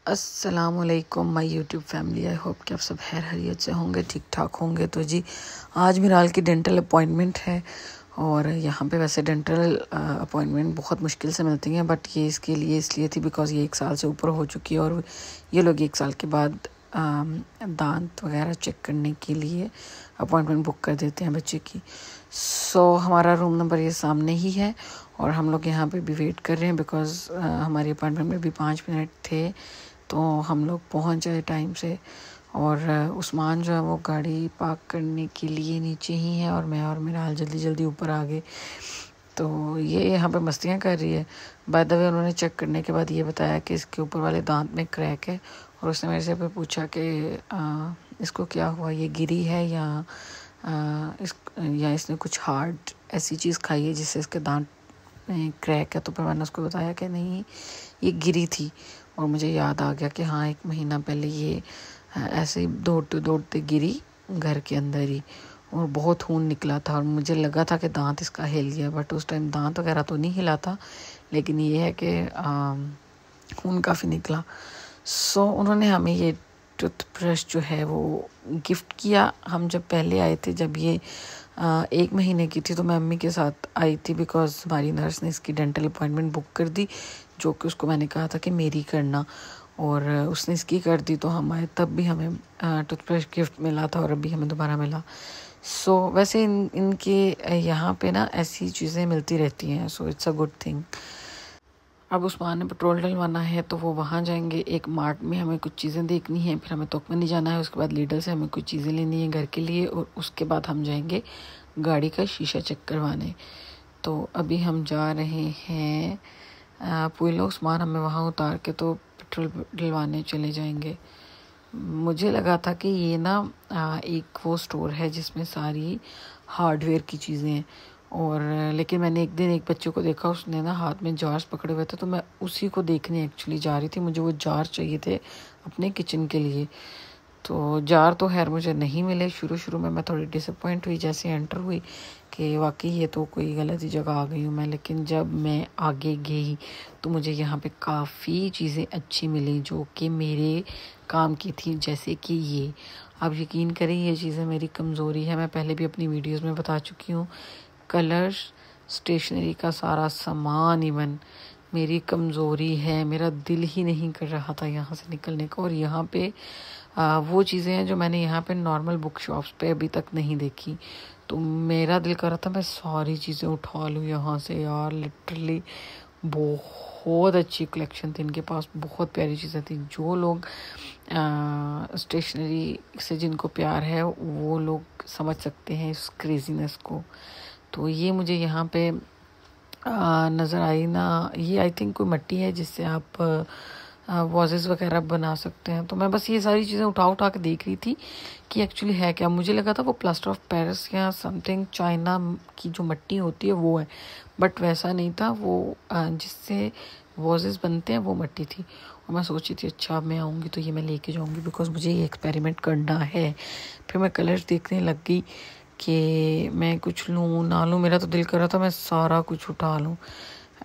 अस्सलामुअलैकुम my YouTube family. I hope कि आप सब खैर खैरियत से होंगे, ठीक ठाक होंगे। तो जी आज मिराल की डेंटल अपॉइंटमेंट है और यहाँ पे वैसे डेंटल अपॉइंटमेंट बहुत मुश्किल से मिलती हैं, बट ये इसके लिए इसलिए थी बिकॉज़ ये 1 साल से ऊपर हो चुकी है और ये लोग 1 साल के बाद दांत वगैरह चेक करने के लिए अपॉइंटमेंट बुक कर देते हैं बच्चे की। सो हमारा रूम नंबर ये सामने ही है और हम लोग यहाँ पे भी वेट कर रहे हैं बिकॉज़ हमारी अपॉइंटमेंट में भी 5 मिनट थे, तो हम लोग पहुंच जाए टाइम से। और उस्मान जो है वो गाड़ी पार्क करने के लिए नीचे ही है और मैं और मिराल जल्दी जल्दी ऊपर आ गए। तो ये यहाँ पे मस्तियाँ कर रही है। बाय द वे उन्होंने चेक करने के बाद ये बताया कि इसके ऊपर वाले दांत में क्रैक है और उसने मेरे से पे पूछा कि इसको क्या हुआ, ये गिरी है या इसने कुछ हार्ड ऐसी चीज़ खाई है जिससे इसके दांत में क्रैक है। तो फिर मैंने उसको बताया कि नहीं, ये गिरी थी। और मुझे याद आ गया कि हाँ 1 महीना पहले ये ऐसे ही दौड़ते दौड़ते गिरी घर के अंदर ही और बहुत खून निकला था और मुझे लगा था कि दांत इसका हिल गया, बट उस टाइम दांत वगैरह तो नहीं हिला था, लेकिन ये है कि खून काफ़ी निकला। सो उन्होंने हमें ये टूथब्रश जो है वो गिफ्ट किया। हम जब पहले आए थे, जब ये 1 महीने की थी, तो मैं अम्मी के साथ आई थी बिकॉज़ हमारी नर्स ने इसकी डेंटल अपॉइंटमेंट बुक कर दी, जो कि उसको मैंने कहा था कि मेरी करना, और उसने इसकी कर दी। तो हम आए तब भी हमें टूथब्रश गिफ्ट मिला था और अभी हमें दोबारा मिला। सो वैसे इनके यहाँ पे ना ऐसी चीज़ें मिलती रहती हैं, so it's a good thing. अब उस्मान ने पेट्रोल डलवाना है तो वो वहाँ जाएंगे। एक मार्ट में हमें कुछ चीज़ें देखनी है, फिर हमें तोकमनी जाना है, उसके बाद लीडर से हमें कुछ चीज़ें लेनी है घर के लिए, और उसके बाद हम जाएंगे गाड़ी का शीशा चेक करवाने। तो अभी हम जा रहे हैं पुइलो। उस्मान हमें वहाँ उतार के तो पेट्रोल डलवाने चले जाएंगे। मुझे लगा था कि ये ना एक वो स्टोर है जिसमें सारी हार्डवेयर की चीज़ें हैं, और लेकिन मैंने एक दिन एक बच्चे को देखा, उसने ना हाथ में जार्स पकड़े हुए थे, तो मैं उसी को देखने एक्चुअली जा रही थी। मुझे वो जार चाहिए थे अपने किचन के लिए। तो जार तो खैर मुझे नहीं मिले। शुरू में मैं थोड़ी डिसअपॉइंट हुई जैसे एंटर हुई कि वाकई ये तो कोई गलत ही जगह आ गई हूँ मैं, लेकिन जब मैं आगे गई तो मुझे यहाँ पे काफ़ी चीज़ें अच्छी मिली जो कि मेरे काम की थी, जैसे कि ये। आप यकीन करें, ये चीज़ें मेरी कमज़ोरी है, मैं पहले भी अपनी वीडियोस में बता चुकी हूँ। कलर्स, स्टेशनरी का सारा सामान इवन मेरी कमज़ोरी है। मेरा दिल ही नहीं कर रहा था यहाँ से निकलने का, और यहाँ पे वो चीज़ें हैं जो मैंने यहाँ पे नॉर्मल बुक शॉप्स पे अभी तक नहीं देखी। तो मेरा दिल कर रहा था मैं सारी चीज़ें उठा लूँ यहाँ से यार। लिटरली बहुत अच्छी कलेक्शन थी इनके पास, बहुत प्यारी चीज़ें थी। जो लोग स्टेशनरी से जिनको प्यार है वो लोग समझ सकते हैं इस क्रेजीनेस को। तो ये मुझे यहाँ पे नज़र आई ना, ये आई थिंक कोई मिट्टी है जिससे आप वॉजेस वगैरह बना सकते हैं। तो मैं बस ये सारी चीज़ें उठा के देख रही थी कि एक्चुअली है क्या। मुझे लगा था वो प्लास्टर ऑफ पेरिस या समथिंग चाइना की जो मिट्टी होती है वो है, बट वैसा नहीं था। वो जिससे वॉजेस बनते हैं वो मिट्टी थी। और मैं सोची थी अच्छा मैं आऊँगी तो ये मैं लेके जाऊँगी बिकॉज मुझे ये एक्सपेरिमेंट करना है। फिर मैं कलर्स देखने लग गई कि मैं कुछ लूँ ना लूँ, मेरा तो दिल कर रहा था मैं सारा कुछ उठा लूँ।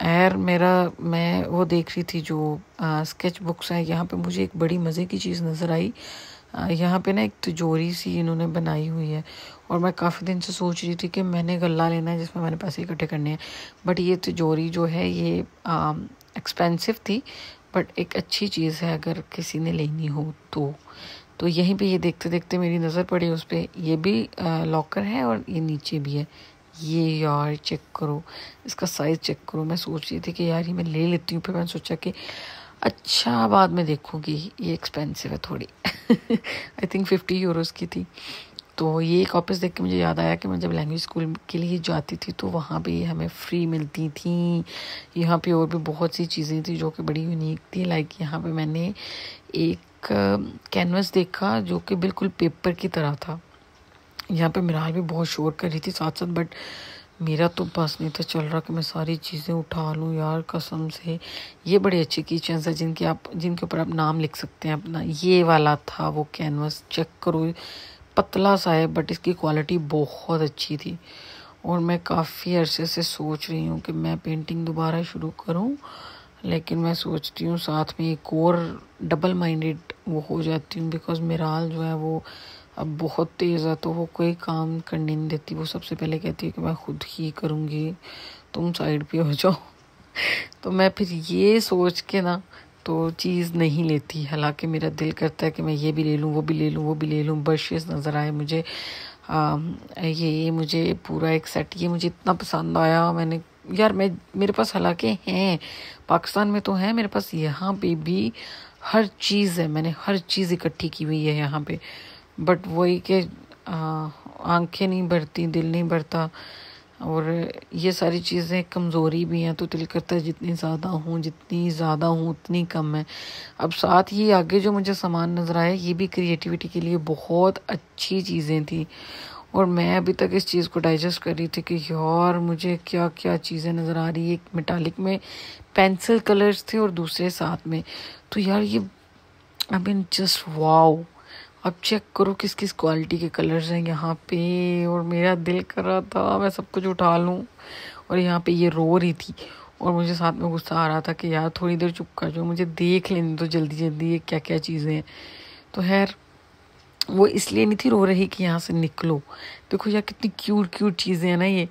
मैं वो देख रही थी जो स्केच बुक्स हैं। यहाँ पे मुझे एक बड़ी मज़े की चीज़ नज़र आई। यहाँ पे ना एक तिजोरी सी इन्होंने बनाई हुई है, और मैं काफ़ी दिन से सोच रही थी कि मैंने गल्ला लेना है जिसमें मैंने पैसे इकट्ठे करने हैं। बट ये तिजोरी जो है ये एक्सपेंसिव थी, बट एक अच्छी चीज़ है अगर किसी ने लेनी हो तो यहीं पे ये देखते देखते मेरी नज़र पड़ी उस पर। ये भी लॉकर है और ये नीचे भी है। ये यार चेक करो, इसका साइज़ चेक करो। मैं सोच रही थी कि यार ये मैं ले लेती हूँ, फिर मैंने सोचा कि अच्छा बाद में देखूँगी, ये एक्सपेंसिव है थोड़ी। आई थिंक 50 यूरोज़ की थी। तो ये कॉपीज़ देख के मुझे याद आया कि मैं जब लैंग्वेज स्कूल के लिए जाती थी तो वहाँ पे हमें फ्री मिलती थी। यहाँ पे और भी बहुत सी चीज़ें थी जो कि बड़ी यूनिक थी। लाइक यहाँ पे मैंने एक कैनवस देखा जो कि बिल्कुल पेपर की तरह था। यहाँ पे मिराल भी बहुत शोर कर रही थी साथ साथ, बट मेरा तो बस नहीं था चल रहा कि मैं सारी चीज़ें उठा लूँ यार कसम से। ये बड़े अच्छे किचन्स हैं जिनके ऊपर आप नाम लिख सकते हैं अपना। ये वाला था वो कैनवस, चेक करो, पतला सा है बट इसकी क्वालिटी बहुत अच्छी थी। और मैं काफ़ी अरसे से सोच रही हूँ कि मैं पेंटिंग दोबारा शुरू करूँ, लेकिन मैं सोचती हूँ साथ में एक और डबल माइंडेड वो हो जाती हूँ, बिकॉज मिराल जो है वो अब बहुत तेज़ है, तो वो कोई काम करने नहीं देती। वो सबसे पहले कहती है कि मैं खुद ही करूँगी, तुम साइड पे हो जाओ। तो मैं फिर ये सोच के ना तो चीज़ नहीं लेती, हालांकि मेरा दिल करता है कि मैं ये भी ले लूँ, वो भी ले लूँ, वो भी ले लूँ। ब्रशेस नज़र आए मुझे, ये मुझे पूरा एक सेट ये मुझे इतना पसंद आया। मैंने यार मेरे पास हालांकि हैं, पाकिस्तान में तो है मेरे पास, यहाँ पे भी हर चीज़ है, मैंने हर चीज़ इकट्ठी की हुई है यहाँ पे। बट वही कि आंखें नहीं भरती, दिल नहीं भरता, और ये सारी चीज़ें कमज़ोरी भी हैं। तो दिल करता है जितनी ज़्यादा हूँ उतनी कम है। अब साथ ही आगे जो मुझे सामान नज़र आया ये भी क्रिएटिविटी के लिए बहुत अच्छी चीज़ें थी, और मैं अभी तक इस चीज़ को डाइजेस्ट कर रही थी कि यार मुझे क्या क्या चीज़ें नज़र आ रही है। एक मेटालिक में पेंसिल कलर्स थे और दूसरे साथ में, तो यार ये आई मीन जस्ट वाओ। अब चेक करो किस किस क्वालिटी के कलर्स हैं यहाँ पे, और मेरा दिल कर रहा था मैं सब कुछ उठा लूँ। और यहाँ पे ये रो रही थी और मुझे साथ में गुस्सा आ रहा था कि यार थोड़ी देर चुप कर जाओ, मुझे देख लेने दो जल्दी जल्दी ये क्या क्या चीज़ें हैं। तो खैर वो इसलिए नहीं थी रो रही कि यहाँ से निकलो। देखो यार कितनी क्यूट क्यूट चीज़ें हैं ना ये।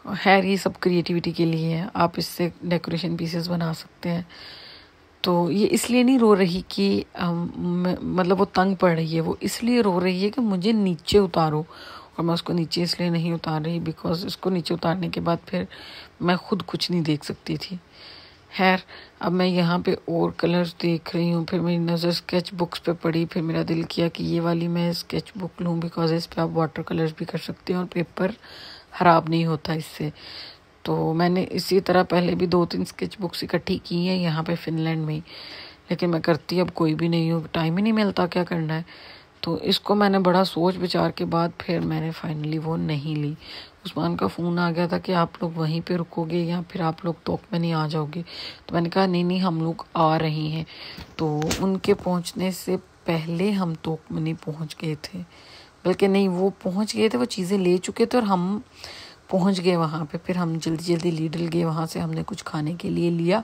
खैर ये सब क्रिएटिविटी के लिए है, आप इससे डेकोरेशन पीसेस बना सकते हैं। तो ये इसलिए नहीं रो रही कि मतलब वो तंग पड़ रही है, वो इसलिए रो रही है कि मुझे नीचे उतारो। और मैं उसको नीचे इसलिए नहीं उतार रही बिकॉज इसको नीचे उतारने के बाद फिर मैं खुद कुछ नहीं देख सकती थी। खैर अब मैं यहाँ पे और कलर्स देख रही हूँ, फिर मेरी नज़र स्केच बुक्स पे पड़ी, फिर मेरा दिल किया कि ये वाली मैं स्केच बुक लूँ बिकॉज इस पे आप वाटर कलर्स भी कर सकते हैं और पेपर ख़राब नहीं होता इससे। तो मैंने इसी तरह पहले भी 2-3 स्केच बुक्स इकट्ठी की हैं यहाँ पे फ़िनलैंड में ही, लेकिन मैं करती अब कोई भी नहीं हूँ, टाइम ही नहीं मिलता क्या करना है। तो इसको मैंने बड़ा सोच विचार के बाद फिर मैंने फाइनली वो नहीं ली। उस्मान का फ़ोन आ गया था कि आप लोग वहीं पे रुकोगे या फिर आप लोग तोकमनी आ जाओगे। तो मैंने कहा नहीं नहीं हम लोग आ रहे हैं। तो उनके पहुँचने से पहले हम तोकमनी पहुँच गए थे, बल्कि नहीं वो पहुँच गए थे, वो चीज़ें ले चुके थे और हम पहुंच गए वहाँ पे। फिर हम जल्दी जल्दी लीडल गए, वहाँ से हमने कुछ खाने के लिए लिया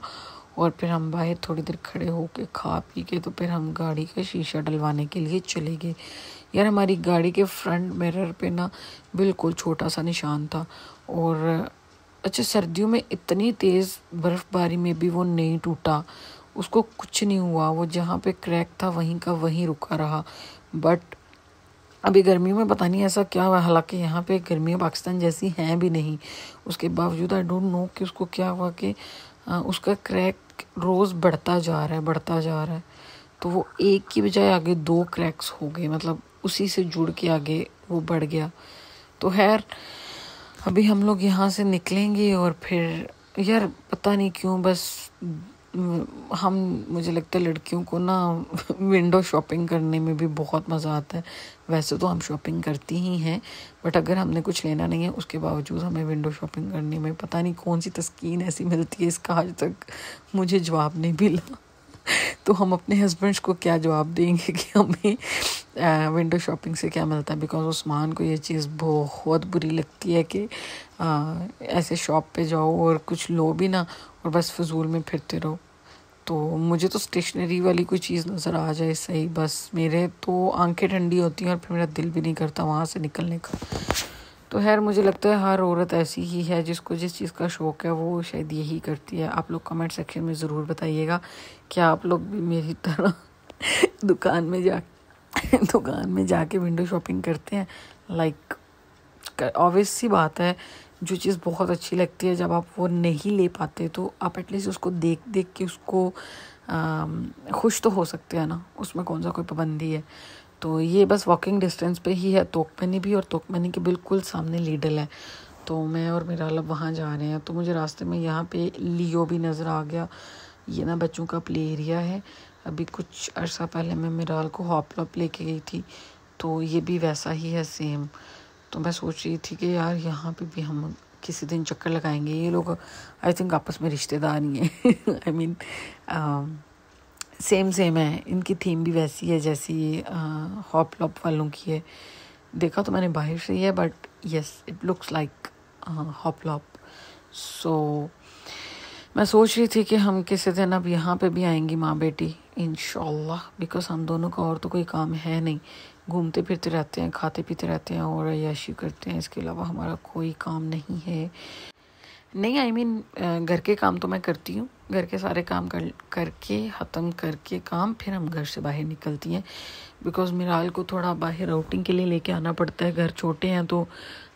और फिर हम बाहर थोड़ी देर खड़े होके खा पी के तो फिर हम गाड़ी का शीशा डलवाने के लिए चले गए। यार हमारी गाड़ी के फ्रंट मिरर पे ना बिल्कुल छोटा सा निशान था, और अच्छा सर्दियों में इतनी तेज़ बर्फ़बारी में भी वो नहीं टूटा, उसको कुछ नहीं हुआ, वो जहाँ पे क्रैक था वहीं का वहीं रुका रहा। बट अभी गर्मियों में पता नहीं ऐसा क्या हुआ, हालांकि यहाँ पे गर्मियाँ पाकिस्तान जैसी हैं भी नहीं, उसके बावजूद आई डोंट नो कि उसको क्या हुआ कि उसका क्रैक रोज़ बढ़ता जा रहा है। तो वो एक की बजाय आगे 2 क्रैक्स हो गए, मतलब उसी से जुड़ के आगे वो बढ़ गया। तो खैर अभी हम लोग यहाँ से निकलेंगे और फिर यार पता नहीं क्यों बस हम मुझे लगता है लड़कियों को ना विंडो शॉपिंग करने में भी बहुत मज़ा आता है। वैसे तो हम शॉपिंग करती ही हैं, बट अगर हमने कुछ लेना नहीं है उसके बावजूद हमें विंडो शॉपिंग करने में पता नहीं कौन सी तस्कीन ऐसी मिलती है, इसका आज तक मुझे जवाब नहीं मिला। तो हम अपने हस्बैंड्स को क्या जवाब देंगे कि हमें विंडो शॉपिंग से क्या मिलता है। बिकॉज उस्मान को ये चीज़ बहुत बुरी लगती है कि ऐसे शॉप पे जाओ और कुछ लो भी ना और बस फजूल में फिरते रहो। तो मुझे तो स्टेशनरी वाली कोई चीज़ नज़र आ जाए सही, बस मेरे तो आंखें ठंडी होती हैं और फिर मेरा दिल भी नहीं करता वहाँ से निकलने का। तो खैर मुझे लगता है हर औरत ऐसी ही है, जिसको जिस चीज़ का शौक़ है वो शायद यही करती है। आप लोग कमेंट सेक्शन में ज़रूर बताइएगा क्या आप लोग भी मेरी तरह दुकान में जाके विंडो शॉपिंग करते हैं। लाइक ऑब्वियस सी बात है, जो चीज़ बहुत अच्छी लगती है जब आप वो नहीं ले पाते तो आप एटलीस्ट उसको देख देख के उसको खुश तो हो सकते हैं ना, उसमें कौन सा कोई पाबंदी है। तो ये बस वॉकिंग डिस्टेंस पे ही है तोकमनी भी, और तोकमनी के बिल्कुल सामने लीडल है। तो मैं और मेरा लब वहाँ जा रहे हैं। तो मुझे रास्ते में यहाँ पे लियो भी नज़र आ गया। ये ना बच्चों का प्ले एरिया है। अभी कुछ अर्सा पहले मैं मिराल को हॉपलॉप लेके गई थी, तो ये भी वैसा ही है सेम। तो मैं सोच रही थी कि यार यहाँ पे भी हम किसी दिन चक्कर लगाएंगे। ये लोग आई थिंक आपस में रिश्तेदार ही हैं। आई मीन सेम है, इनकी थीम भी वैसी है जैसी हॉपलॉप वालों की है। देखा तो मैंने बाहर से ही है, but yes it looks like hoplop. So मैं सोच रही थी कि हम किसी दिन अब यहाँ पे भी आएंगी माँ बेटी इंशाल्लाह, बिकॉज हम दोनों का और तो कोई काम है नहीं, घूमते फिरते रहते हैं, खाते पीते रहते हैं और अय्याशी करते हैं, इसके अलावा हमारा कोई काम नहीं है। नहीं आई मीन घर के काम तो मैं करती हूँ, घर के सारे काम करके ख़त्म करके काम फिर हम घर से बाहर निकलती हैं, बिकॉज़ मिराल को थोड़ा बाहर आउटिंग के लिए लेके आना पड़ता है। घर छोटे हैं तो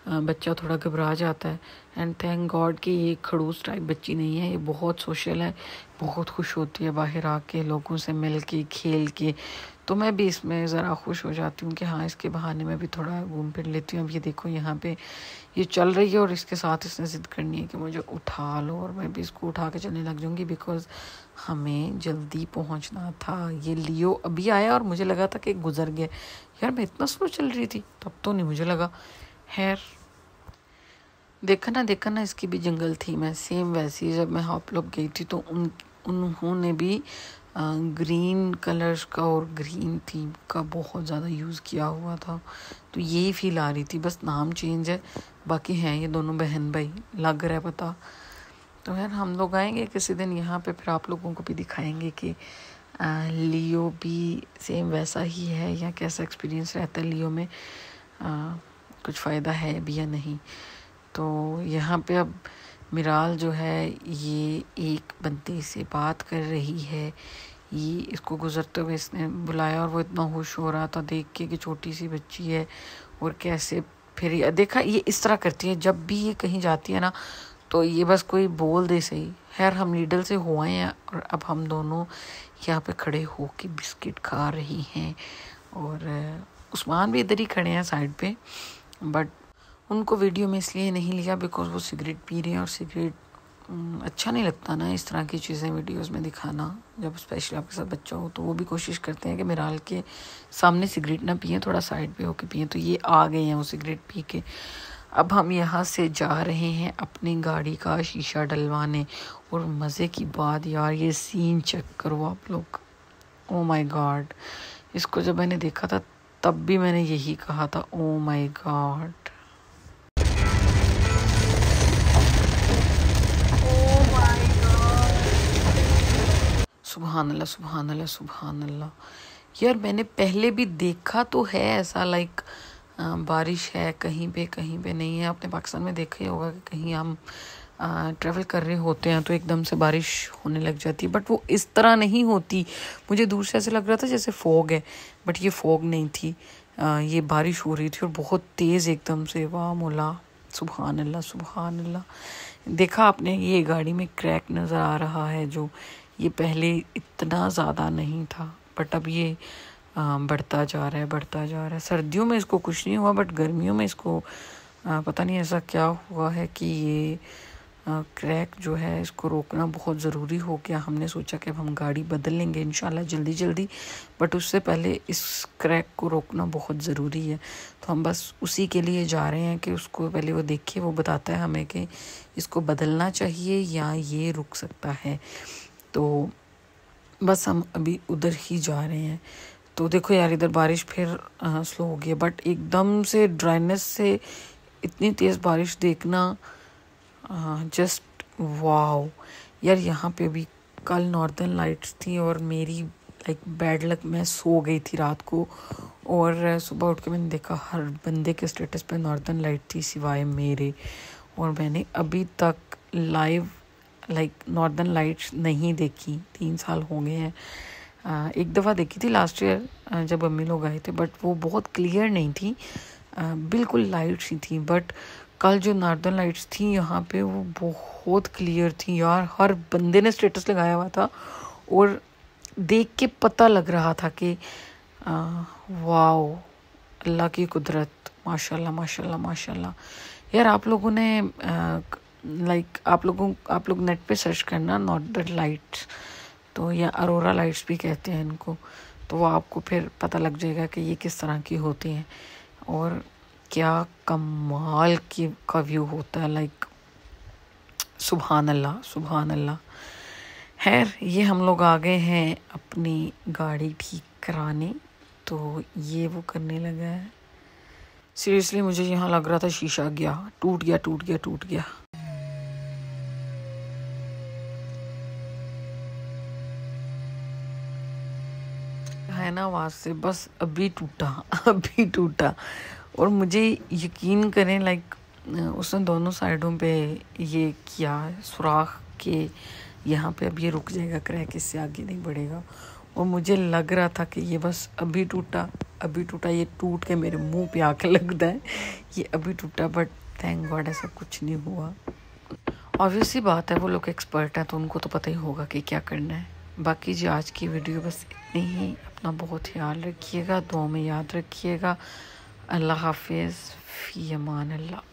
बच्चा थोड़ा घबरा जाता है। एंड थैंक गॉड कि ये खड़ूस टाइप बच्ची नहीं है, ये बहुत सोशल है, बहुत खुश होती है बाहर आके लोगों से मिल के खेल के। तो मैं भी इसमें ज़रा खुश हो जाती हूँ कि हाँ इसके बहाने में भी थोड़ा घूम फिर लेती हूँ। अब ये देखो यहाँ पे ये चल रही है और इसके साथ इसने ज़िद करनी है कि मुझे उठा लो, और मैं भी इसको उठा के चलने लग जाऊँगी बिकॉज़ हमें जल्दी पहुँचना था। ये लियो अभी आया और मुझे लगा था कि गुजर गया। यार मैं इतना स्लो चल रही थी तब तो नहीं मुझे लगा। खैर देखा ना इसकी भी जंगल थी मैं सेम वैसी। जब मैं आप लोग गई थी तो उन्होंने भी ग्रीन कलर्स का और ग्रीन थीम का बहुत ज़्यादा यूज़ किया हुआ था, तो यही फील आ रही थी, बस नाम चेंज है, बाकी हैं ये दोनों बहन भाई, लग रहा है पता। तो यार हम लोग आएंगे किसी दिन यहाँ पे, फिर आप लोगों को भी दिखाएंगे कि लियो भी सेम वैसा ही है या कैसा एक्सपीरियंस रहता है लियो में, कुछ फ़ायदा है भी या नहीं। तो यहाँ पे अब मिराल जो है ये एक बंदे से बात कर रही है, ये इसको गुजरते हुए इसने बुलाया और वो इतना खुश हो रहा था देख के कि छोटी सी बच्ची है और कैसे फिर देखा ये इस तरह करती है जब भी ये कहीं जाती है ना, तो ये बस कोई बोल दे सही। खैर हम लीडल से हो आए हैं और अब हम दोनों यहाँ पे खड़े हो के बिस्किट खा रही हैं, और उस्मान भी इधर ही खड़े हैं साइड पे, बट उनको वीडियो में इसलिए नहीं लिया बिकॉज वो सिगरेट पी रहे हैं और सिगरेट अच्छा नहीं लगता ना इस तरह की चीज़ें वीडियोस में दिखाना, जब स्पेशली आपके साथ बच्चा हो। तो वो भी कोशिश करते हैं कि मिराल के सामने सिगरेट ना पिए, थोड़ा साइड पे होके पिए। तो ये आ गए हैं वो सिगरेट पी के। अब हम यहाँ से जा रहे हैं अपनी गाड़ी का शीशा डलवाने, और मज़े की बात यार ये सीन चेक करो आप लोग, ओ माय गॉड। इसको जब मैंने देखा था तब भी मैंने यही कहा था, ओ माय गॉड। सुभान अल्लाह सुभान अल्लाह सुभान अल्लाह। यार मैंने पहले भी देखा तो है ऐसा, लाइक बारिश है कहीं पे नहीं है। आपने पाकिस्तान में देखा ही होगा कि कहीं हम ट्रैवल कर रहे होते हैं तो एकदम से बारिश होने लग जाती है, बट वो इस तरह नहीं होती। मुझे दूर से ऐसे लग रहा था जैसे फॉग है, बट ये फॉग नहीं थी, ये बारिश हो रही थी और बहुत तेज़ एकदम से। वाह मौला, सुभान अल्लाह सुभान अल्लाह। देखा आपने ये गाड़ी में क्रैक नज़र आ रहा है, जो ये पहले इतना ज़्यादा नहीं था, बट अब ये बढ़ता जा रहा है। सर्दियों में इसको कुछ नहीं हुआ, बट गर्मियों में इसको पता नहीं ऐसा क्या हुआ है कि ये क्रैक जो है इसको रोकना बहुत ज़रूरी हो गया। हमने सोचा कि अब हम गाड़ी बदल लेंगे इंशाल्लाह जल्दी, बट उससे पहले इस क्रैक को रोकना बहुत ज़रूरी है। तो हम बस उसी के लिए जा रहे हैं कि उसको पहले वो देखे, वो बताता है हमें कि इसको बदलना चाहिए या ये रुक सकता है। तो बस हम अभी उधर ही जा रहे हैं। तो देखो यार इधर बारिश फिर स्लो हो गई, बट एकदम से ड्राइनेस से इतनी तेज़ बारिश देखना जस्ट वाओ। यार यहाँ पे भी कल नॉर्दर्न लाइट्स थी और मेरी लाइक बैड लक, मैं सो गई थी रात को और सुबह उठ के मैंने देखा हर बंदे के स्टेटस पे नॉर्दर्न लाइट थी सिवाय मेरे, और मैंने अभी तक लाइव लाइक नॉर्दर्न लाइट्स नहीं देखी। 3 साल हो गए हैं। एक दफ़ा देखी थी लास्ट ईयर जब अम्मी लोग आए थे, बट वो बहुत क्लियर नहीं थी, बिल्कुल लाइट्स ही थी। बट कल जो नॉर्दर्न लाइट्स थी यहाँ पे वो बहुत क्लियर थी यार, हर बंदे ने स्टेटस लगाया हुआ था और देख के पता लग रहा था कि वाओ अल्लाह की कुदरत, माशाल्लाह माशाल्लाह माशाल्लाह। यार आप लोगों ने लाइक आप लोग नेट पे सर्च करना नॉर्दर्न लाइट्स, तो या अरोरा लाइट्स भी कहते हैं इनको, तो वो आपको फिर पता लग जाएगा कि ये किस तरह की होती हैं और क्या कमाल का व्यू होता है। लाइक सुभान अल्लाह सुभान अल्लाह। खैर ये हम लोग आ गए हैं अपनी गाड़ी ठीक कराने, तो ये वो करने लगा है। सीरियसली मुझे यहाँ लग रहा था शीशा गया, टूट गया। है ना आवाज़ से, बस अभी टूटा अभी टूटा। और मुझे यकीन करें लाइक उसने दोनों साइडों पे ये किया सुराख के यहाँ पे अब ये रुक जाएगा क्रैक, इससे आगे नहीं बढ़ेगा। और मुझे लग रहा था कि ये बस अभी टूटा अभी टूटा, ये टूट के मेरे मुंह पे आके लगता है ये अभी टूटा। बट थैंक गॉड ऐसा कुछ नहीं हुआ। ऑब्वियसली बात है वो लोग एक्सपर्ट हैं तो उनको तो पता ही होगा कि क्या करना है। बाकी जी आज की वीडियो बस इतनी ही। अपना बहुत ख्याल रखिएगा, दुआ में याद रखिएगा। अल्लाह हाफिज़, फ़ी अमान अल्लाह।